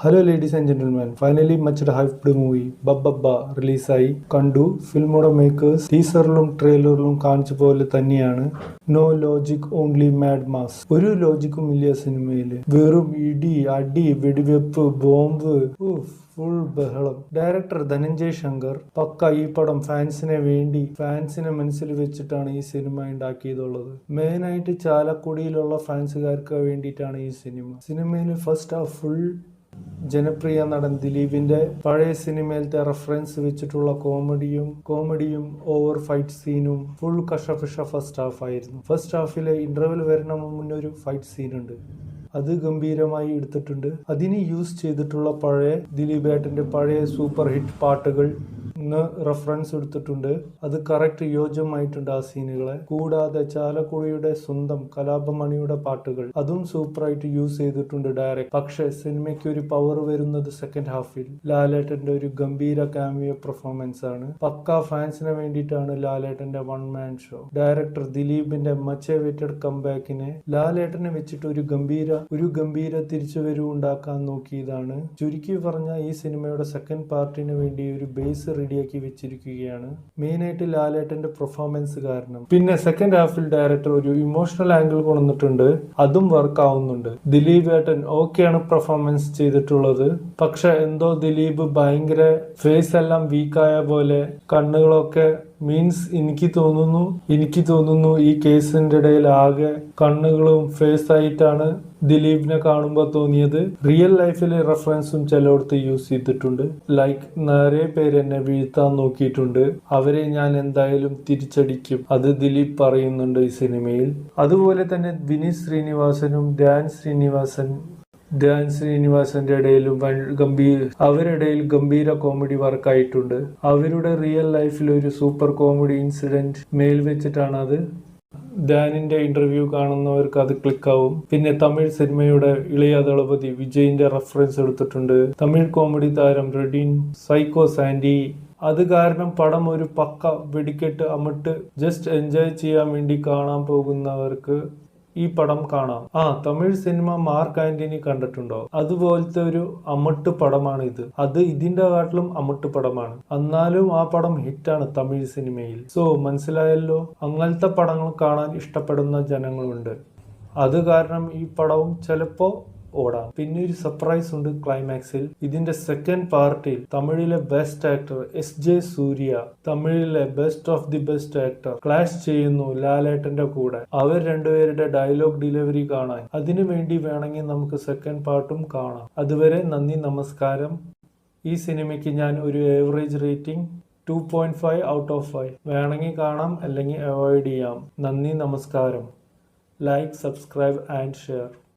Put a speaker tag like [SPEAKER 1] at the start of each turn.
[SPEAKER 1] Hello ladies and gentleman, finally much hyped movie ബബ്ബബ്ബ റിലീസായി. കണ്ടു. ഫിൽമോടെ മേക്കേഴ്സ് ടീസറിലും ട്രെയിലറിലും കാണിച്ച പോലെ തന്നെയാണ്. No logic, only mad mass. ഒരു ലോജിക്കും ഇല്ല സിനിമയില്. വെറും ഇടി, അടി, വെടിവെപ്പ്, ബോംബ്, ഫുൾ ബഹളം. ഡയറക്ടർ ധനഞ്ജയ് ശങ്കർ പക്ക ഈ പടം ഫാൻസിനെ മനസ്സിൽ വെച്ചിട്ടാണ് ഈ സിനിമ ഉണ്ടാക്കിയതുള്ളത്. മെയിനായിട്ട് ചാലക്കുടിയിലുള്ള ഫാൻസുകാർക്ക് വേണ്ടിയിട്ടാണ് ഈ സിനിമയിൽ ഫസ്റ്റ് ഹാഫ് ഫുൾ ജനപ്രിയ നടൻ ദിലീപിന്റെ പഴയ സിനിമയിലത്തെ റെഫറൻസ് വെച്ചിട്ടുള്ള കോമഡിയും ഓവർ ഫൈറ്റ് സീനും ഫുൾ കഷപിഷ ഫസ്റ്റ് ഹാഫ് ആയിരുന്നു. ഫസ്റ്റ് ഹാഫിലെ ഇന്റർവെൽ വരണ മുന്നേ ഒരു ഫൈറ്റ് സീൻ ഉണ്ട്. അത് ഗംഭീരമായി എടുത്തിട്ടുണ്ട്. അതിന് യൂസ് ചെയ്തിട്ടുള്ള പഴയ ദിലീപേട്ടന്റെ പഴയ സൂപ്പർ ഹിറ്റ് പാട്ടുകൾ റെഫറൻസ് എടുത്തിട്ടുണ്ട്. അത് കറക്റ്റ് യോജ്യമായിട്ടുണ്ട് ആ സീനുകളെ. കൂടാതെ ചാലക്കുടിയുടെ സ്വന്തം കലാപമണിയുടെ പാട്ടുകൾ അതും സൂപ്പറായിട്ട് യൂസ് ചെയ്തിട്ടുണ്ട് ഡയറക്റ്റ്. പക്ഷെ സിനിമയ്ക്ക് ഒരു പവർ വരുന്നത് സെക്കൻഡ് ഹാഫിൽ. ലാലേട്ടന്റെ ഒരു ഗംഭീര കാമിയോ പെർഫോമൻസ് ആണ്. പക്ക ഫാൻസിന് വേണ്ടിയിട്ടാണ് ലാലേട്ടന്റെ വൺ മാൻ ഷോ. ഡയറക്ടർ ദിലീപിന്റെ മച്ച് വെയിറ്റഡ് കംബാക്കിനെ ലാലേട്ടനെ വെച്ചിട്ട് ഒരു ഗംഭീര തിരിച്ചുവരവ് ഉണ്ടാക്കാൻ നോക്കിയതാണ്. ചുരുക്കി പറഞ്ഞ ഈ സിനിമയുടെ സെക്കൻഡ് പാർട്ടിന് വേണ്ടി ഒരു ബേസ് റെഡിയാക്കി വെച്ചിരിക്കുകയാണ്. മെയിനായിട്ട് ലാലേട്ടന്റെ പെർഫോമൻസ് കാരണം. പിന്നെ സെക്കൻഡ് ഹാഫിൽ ഡയറക്ടർ ഒരു ഇമോഷണൽ ആംഗിൾ കൊണ്ടുവന്നിട്ടുണ്ട്. അതും വർക്ക് ആവുന്നുണ്ട്. ദിലീപ് ഏട്ടൻ ഓക്കെയാണ് പെർഫോമൻസ് ചെയ്തിട്ടുള്ളത്. പക്ഷെ എന്തോ ദിലീപ് ഭയങ്കര ഫേസ് എല്ലാം വീക്കായ പോലെ, കണ്ണുകളൊക്കെ മീൻസ് എനിക്ക് തോന്നുന്നു ഈ കേസിന്റെ ഇടയിൽ ആകെ കണ്ണുകളും ഫേസ് ആയിട്ടാണ് ദിലീപിനെ കാണുമ്പോൾ തോന്നിയത്. റിയൽ ലൈഫിലെ റെഫറൻസും ചിലയിടത്ത് യൂസ് ചെയ്തിട്ടുണ്ട്. ലൈക്ക് നിറയെ പേര് എന്നെ വീഴ്ത്താൻ നോക്കിയിട്ടുണ്ട്, അവരെ ഞാൻ എന്തായാലും തിരിച്ചടിക്കും, അത് ദിലീപ് പറയുന്നുണ്ട് ഈ സിനിമയിൽ. അതുപോലെ തന്നെ വിനീത് ശ്രീനിവാസനും ധ്യാൻ ശ്രീനിവാസന്റെ ഇടയിലും അവരിടയിൽ ഗംഭീര കോമഡി വർക്കായിട്ടുണ്ട്. അവരുടെ റിയൽ ലൈഫിൽ ഒരു സൂപ്പർ കോമഡി ഇൻസിഡന്റ് മേൽ വെച്ചിട്ടാണ് അത്. ധ്യാനിന്റെ ഇന്റർവ്യൂ കാണുന്നവർക്ക് അത് ക്ലിക്കാവും. പിന്നെ തമിഴ് സിനിമയുടെ ഇളയ ദളപതി വിജയിന്റെ റെഫറൻസ് എടുത്തിട്ടുണ്ട്. തമിഴ് കോമഡി താരം റെഡിൻ, സൈക്കോ സാൻഡി. അത് കാരണം പടം ഒരു പക്ക വെടിക്കെട്ട് അമിട്ട് ജസ്റ്റ് എൻജോയ് ചെയ്യാൻ വേണ്ടി കാണാൻ പോകുന്നവർക്ക് ഈ പടം കാണാം. തമിഴ് സിനിമ മാർക്ക് ആന്റണി കണ്ടിട്ടുണ്ടോ? അതുപോലത്തെ ഒരു അമട്ട് പടമാണ് ഇത്. അത് ഇതിന്റെ കാട്ടിലും അമട്ട് പടമാണ്. എന്നാലും ആ പടം ഹിറ്റാണ് തമിഴ് സിനിമയിൽ. സോ മനസ്സിലായല്ലോ, അങ്ങനത്തെ പടങ്ങൾ കാണാൻ ഇഷ്ടപ്പെടുന്ന ജനങ്ങളുണ്ട്. അത് കാരണം ഈ പടവും ചിലപ്പോ ഓടാം. പിന്നെ ഒരു സർപ്രൈസ് ഉണ്ട് ക്ലൈമാക്സിൽ. ഇതിന്റെ സെക്കൻഡ് പാർട്ടിൽ തമിഴിലെ ബെസ്റ്റ് ആക്ടർ SJ സൂര്യ, തമിഴിലെ best of the best actor clash ചെയ്യുന്നു ലാലേട്ടന്റെ കൂടെ. അവർ രണ്ടുപേരുടെ ഡയലോഗ് ഡെലിവറി കാണാൻ അതിനു വേണ്ടി വേണമെങ്കിൽ നമുക്ക് സെക്കൻഡ് പാർട്ടും കാണാം. അതുവരെ നന്ദി, നമസ്കാരം. ഈ സിനിമയ്ക്ക് ഞാൻ ഒരു ഏവറേജ് റേറ്റിംഗ് 2.5 ഔട്ട് ഓഫ് 5. വേണമെങ്കിൽ കാണാം, അല്ലെങ്കിൽ അവോയ്ഡ് ചെയ്യാം. നന്ദി, നമസ്കാരം. Like, subscribe and share.